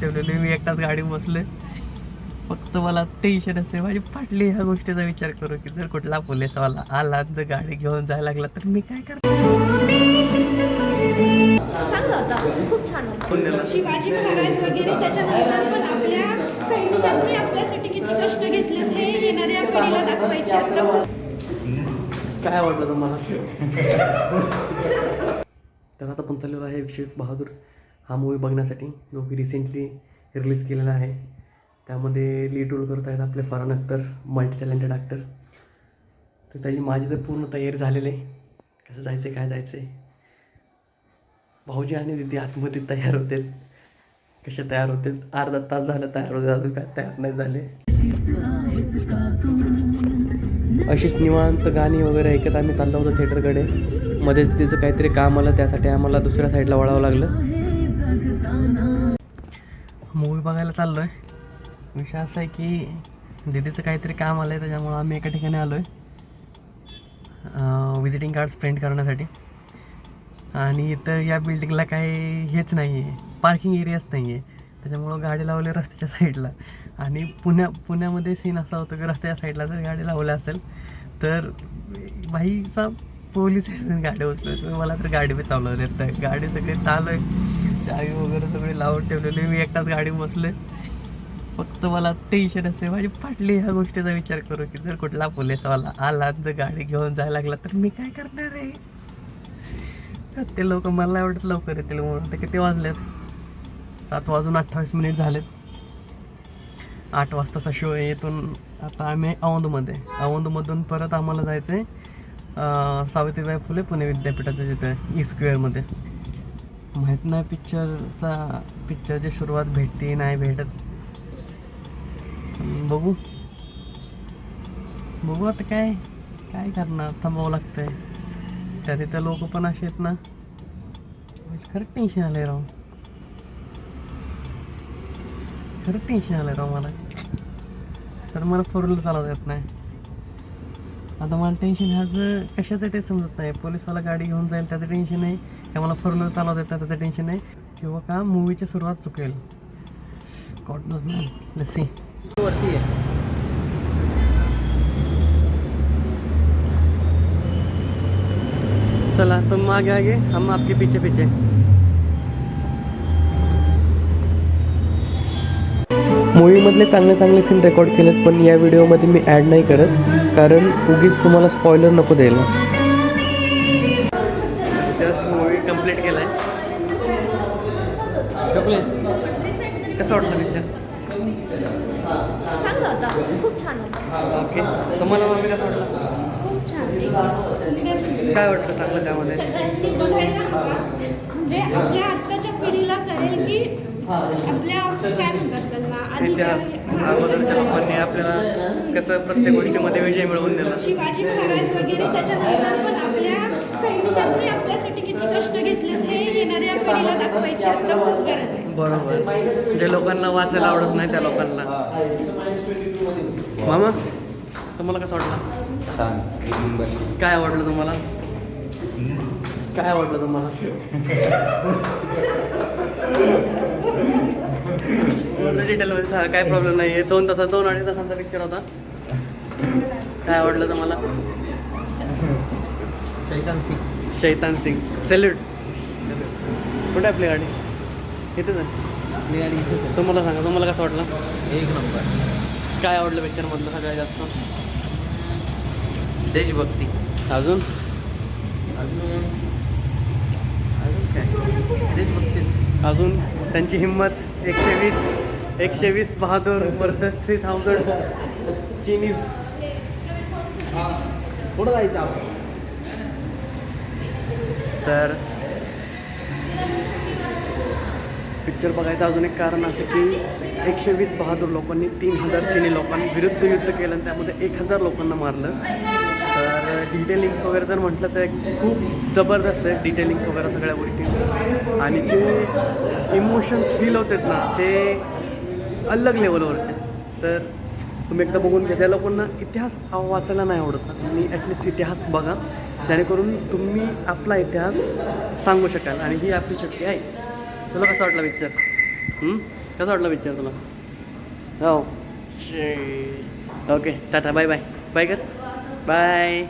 ठेवलेली मी एकटाच गाडी बसलोय. फक्त मला टेन्शन असेल माझी फाटली ह्या गोष्टीचा विचार करू की जर कुठला पोलिसवाला आला जर गाडी घेऊन जायला लागला तर मी काय करणार. चांगला होता, खूप छान होता. शिवाजी महाराज वगैरे त्याच्यानंतर पण आपल्या सैनिकांनी आपल्यासाठी किती कष्ट घेतले हे येणाऱ्या पिढीला दाखवायचे आपलं. काय आवडलं तुम्हाला? तर आता पण चाललेला आहे 120 बहादूर हा मूवी बघण्यासाठी जो की रिसेंटली रिलीज केलेला आहे. त्यामध्ये लीड रोल करत आहेत आपले Farhan Akhtar, multi talented actor. तर त्याची माझी तर पूर्ण तयारी झालेली आहे. कसं जायचं काय जायचं आहे. भाऊजी आणि दिदी आतमध्ये तयार होते. कसे तयार होते? अर्धा तास झालं तयार होते, अजून काय तयार नाही झाले. अशीच निवांत गाणी वगैरे ऐकत आम्ही चाललो होतो थिएटरकडे. मध्ये तिचं काहीतरी काम आलं त्यासाठी आम्हाला दुसऱ्या साईडला वळावं लागलं. मूवी बघायला चाललो आहे. विषय असा आहे की दीदीचं काहीतरी काम आलं आहे त्याच्यामुळं आम्ही एका ठिकाणी आलो आहे विजिटिंग कार्ड्स प्रिंट करण्यासाठी. आणि इथं या बिल्डिंगला काही हेच नाही आहे, पार्किंग एरियाच नाही आहे. त्याच्यामुळं गाडी लावली रस्त्याच्या साईडला. आणि पुण्यामध्ये सीन असा होतो की रस्त्याच्या साईडला जर गाडी लावली असेल तर बाईचा पोलीस गाडी उचलतो. मला तर गाडी बी चालवली तर गाडी सगळी चालू आहे, चावी वगैरे सगळी लावून ठेवलेली. मी एकटाच गाडी बसलोय. फक्त मला टेन्शन असेल माझी फाटली ह्या गोष्टीचा विचार करू की जर कुठला पोलिसवाला आला जर गाडी घेऊन जायला लागला तर मी काय करणार आहे. तर ते लोक मला एवढंच लवकर येतील म्हणून. ते किती वाजलेत? 7:28 झालेत. 8 वाजताचा शो आहे. इथून आता आम्ही औंधमधून परत आम्हाला जायचं आहे सावित्रीबाई फुले पुणे विद्यापीठाचं जिथं स्क्वेअरमध्ये. माहीत नाही पिक्चरची सुरुवात भेटते नाही भेटत. बघू आता काय करणार, थांबावं लागतंय. त्या तिथं लोक पण असे आहेत ना, खरं टेन्शन आलंय राव, मला. तर मला फोर व्हीलर चालवता येत नाही. आता मला टेन्शन ह्याचं कशाचं आहे ते समजत नाही. पोलिसवाला गाडी घेऊन जाईल त्याचं टेन्शन आहे का मला फोर व्हीलर चालवता येतं त्याचं टेन्शन आहे किंवा का मूवीची सुरुवात चुकेल. God knows man. Let's see. वरती आहे. चला तुम आगे हम आपके पीछे. मूवीमधले चांगले सीन रेकॉर्ड केलेत पण या व्हिडिओमध्ये मी ॲड नाही करत कारण उगीच तुम्हाला स्पॉइलर नको द्यायला. जस्ट मूवी कंप्लीट केला आहे. कसं वाटलं पिक्चर? चांगला होता, खूप छान होता. ओके. तुम्हाला मम्मी कसं वाटलं? खूप छान. काय वाटलं चांगलं त्यामध्ये? सगळ्यांनी बघायला हवा. म्हणजे आपल्या आत्ताच्या पिढीला कळेल की आपल्या काय म्हणतात त्यांना इतिहास अगोदरच्या लोकांनी आपल्याला कसं प्रत्येक गोष्टीमध्ये विजय मिळवून दिला. शिवाजी महाराज वगैरे त्याच्यानंतर पण आपल्या सैनिकांनी आपल्यासाठी किती कष्ट घेतले हे येणाऱ्या पिढीला दाखवायची आपल्याला खूप गरज आहे. बरोबर. जे लोकांना वाचायला आवडत नाही त्या लोकांना. मामा तुम्हाला कसं वाटलं? छान. काय आवडलं तुम्हाला? डिटेलमध्ये सांगा, काय प्रॉब्लेम नाही आहे. 2 अडीच तासांचा पिक्चर होता. काय आवडलं तुम्हाला? शैतान सिंग. सॅल्यूट. कुठे आपली गाडी? इथेच आहे. तुम्हाला सांगा, तुम्हाला कसं वाटलं? एक नंबर. काय आवडलं पिक्चरमधलं सगळ्यात जास्त? देशभक्ती. अजून काय? देशभक्तीच. अजून त्यांची हिंमत. 120 बहादूर वर्सेस 3000 चिनीज. पुढं जायचं आपण. तर पिक्चर बघायचं अजून एक कारण असं की 120 बहादूर लोकांनी 3000 चिनी लोकांविरुद्ध युद्ध केलं आणि त्यामध्ये 1000 लोकांना मारलं. तर डिटेलिंग्स वगैरे जर म्हटलं तर खूप जबरदस्त आहे डिटेलिंग्स वगैरे सगळ्या गोष्टी. आणि जे इमोशन्स फील होतात ना ते अलग लेवलवरचे. तर तुम्ही एकदा बघून घ्या. त्या लोकांना इतिहास वाचायला नाही आवडत ना, तुम्ही ॲटलिस्ट इतिहास बघा जेणेकरून तुम्ही आपला इतिहास सांगू शकाल. आणि ही आपली शक्ती आहे. तुला कसं वाटलं पिक्चर? कसा वाटला पिक्चर तुला? हो okay ta-ta bye bye bye कर बाय.